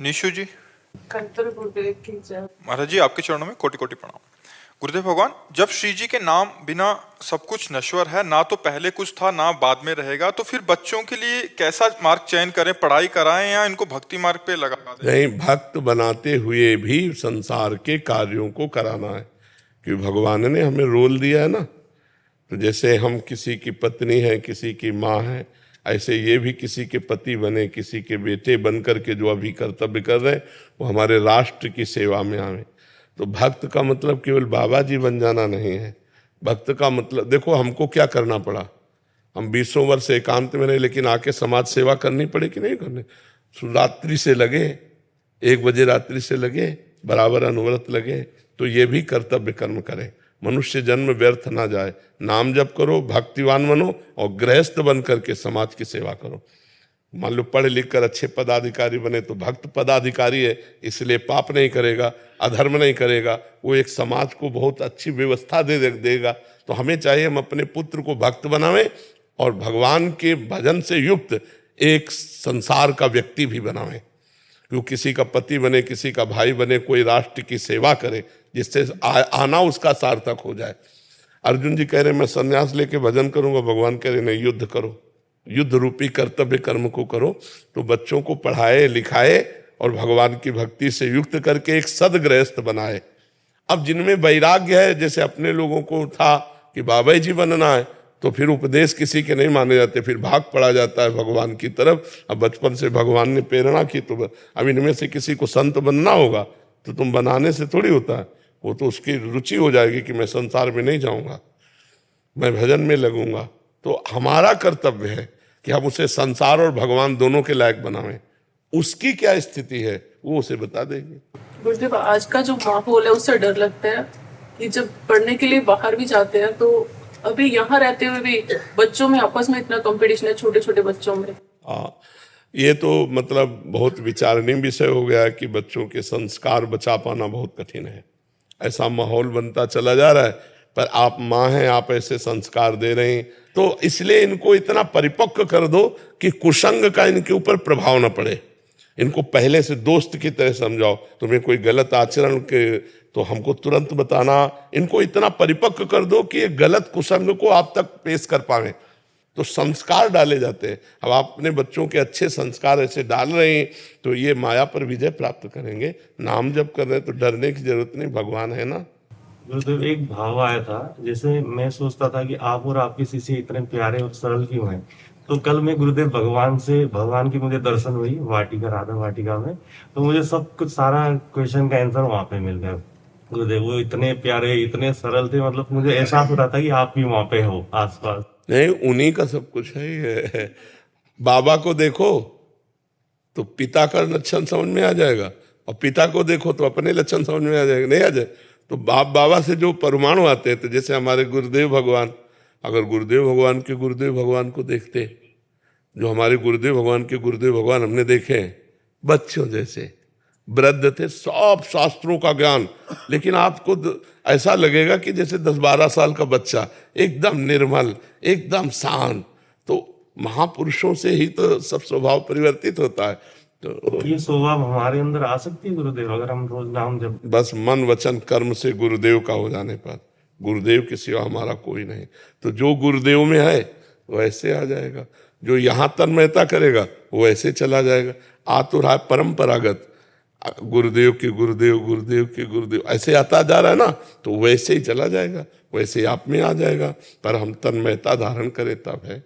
निशु जी। कंतर गुरुदेव की जय। महाराज जी, आपके चरणों में कोटि कोटि प्रणाम। गुरुदेव भगवान, जब श्री जी के नाम बिना सब कुछ नश्वर है, ना तो पहले कुछ था ना बाद में रहेगा, तो फिर बच्चों के लिए कैसा मार्ग चयन करें? पढ़ाई कराएं या इनको भक्ति मार्ग पे लगा दें? नहीं, भक्त बनाते हुए भी संसार के कार्यों को कराना है, क्योंकि भगवान ने हमें रोल दिया है ना। तो जैसे हम किसी की पत्नी है, किसी की माँ है, ऐसे ये भी किसी के पति बने, किसी के बेटे बन करके जो अभी कर्तव्य कर रहे हैं वो हमारे राष्ट्र की सेवा में आवे। तो भक्त का मतलब केवल बाबा जी बन जाना नहीं है। भक्त का मतलब देखो, हमको क्या करना पड़ा। हम 20 वर्ष एकांत में रहे, लेकिन आके समाज सेवा करनी पड़े कि नहीं करनी। रात्रि से लगे, 1 बजे रात्रि से लगे, बराबर अनवरत लगे। तो ये भी कर्तव्य कर्म करें, मनुष्य जन्म व्यर्थ ना जाए। नाम जप करो, भक्तिवान बनो और गृहस्थ बन करके समाज की सेवा करो। मान लो पढ़ लिख कर अच्छे पदाधिकारी बने तो भक्त पदाधिकारी है, इसलिए पाप नहीं करेगा, अधर्म नहीं करेगा, वो एक समाज को बहुत अच्छी व्यवस्था देगा। तो हमें चाहिए हम अपने पुत्र को भक्त बनावें और भगवान के भजन से युक्त एक संसार का व्यक्ति भी बनावें। क्योंकि किसी का पति बने, किसी का भाई बने, कोई राष्ट्र की सेवा करे, जिससे आना उसका सार्थक हो जाए। अर्जुन जी कह रहे मैं संन्यास लेके भजन करूंगा, भगवान कह रहे नहीं, युद्ध करो, युद्ध रूपी कर्तव्य कर्म को करो। तो बच्चों को पढ़ाए लिखाए और भगवान की भक्ति से युक्त करके एक सदगृहस्थ बनाए। अब जिनमें वैराग्य है, जैसे अपने लोगों को था कि बाबा जी बनना है, तो फिर उपदेश किसी के नहीं माने जाते, फिर भाग पड़ा जाता है भगवान की तरफ। अब बचपन से भगवान ने प्रेरणा की, तो अब इनमें से किसी को संत बनना होगा तो तुम बनाने से थोड़ी होता है। वो तो उसकी रुचि हो जाएगी कि मैं संसार में नहीं जाऊंगा, मैं भजन में लगूंगा। तो हमारा कर्तव्य है कि हम उसे संसार और भगवान दोनों के लायक बनावें। उसकी क्या स्थिति है वो उसे बता देंगे। गुरुदेव, आज का जो माहौल है उससे डर लगता है कि जब पढ़ने के लिए बाहर भी जाते हैं तो अभी यहाँ रहते हुए भी बच्चों में आपस में इतना कंपटीशन है, छोटे छोटे बच्चों में। हाँ, ये तो मतलब बहुत विचारणीय विषय हो गया है कि बच्चों के संस्कार बचा पाना बहुत कठिन है। ऐसा माहौल बनता चला जा रहा है, पर आप माँ हैं, आप ऐसे संस्कार दे रहे हैं, तो इसलिए इनको इतना परिपक्व कर दो कि कुसंग का इनके ऊपर प्रभाव न पड़े। इनको पहले से दोस्त की तरह समझाओ। तुम्हें कोई गलत आचरण के तो हमको तुरंत बताना। इनको इतना परिपक्व कर दो कि ये गलत कुसंग को आप तक पेश कर पावे। तो संस्कार डाले जाते हैं। अब आप अपने बच्चों के अच्छे संस्कार ऐसे डाल रहे हैं तो ये माया पर विजय प्राप्त करेंगे। नाम जप कर रहे हैं तो डरने की जरूरत नहीं, भगवान है ना। गुरुदेव, एक भाव आया था, जैसे मैं सोचता था कि आप और आपके शिष्य इतने प्यारे और सरल क्यों हैं। तो कल मैं गुरुदेव भगवान की मुझे दर्शन हुई वाटिका, राधा वाटिका में। तो मुझे सब कुछ सारा क्वेश्चन का आंसर वहां पे मिल गया। गुरुदेव वो इतने प्यारे, इतने सरल थे, मतलब मुझे एहसास हो रहा था कि आप भी वहां पे हो आसपास। नहीं, उन्हीं का सब कुछ है ये। बाबा को देखो तो पिता का लक्षण समझ में आ जाएगा, और पिता को देखो तो अपने लक्षण समझ में आ जाएगा। नहीं आ जाए तो बाबा से जो परमाणु आते हैं, तो जैसे हमारे गुरुदेव भगवान, अगर गुरुदेव भगवान के गुरुदेव भगवान को देखते, जो हमारे गुरुदेव भगवान के गुरुदेव भगवान हमने देखे हैं, बच्चों जैसे वृद्ध थे, सब शास्त्रों का ज्ञान, लेकिन आपको ऐसा लगेगा कि जैसे 10-12 साल का बच्चा, एकदम निर्मल, एकदम शांत। तो महापुरुषों से ही तो सब स्वभाव परिवर्तित होता है। तो ये स्वभाव हमारे अंदर आ सकती है गुरुदेव, अगर हम रोज नाम जब बस मन वचन कर्म से गुरुदेव का हो जाने पर। गुरुदेव के सिवा हमारा कोई नहीं। तो जो गुरुदेव में है वो ऐसे आ जाएगा, जो यहाँ तन्मयता करेगा वो ऐसे चला जाएगा। आ तो रहा परंपरागत, गुरुदेव के गुरुदेव, गुरुदेव के गुरुदेव, ऐसे आता जा रहा है ना, तो वैसे ही चला जाएगा, वैसे आप में आ जाएगा। पर हम तन्मयता धारण करें तब है।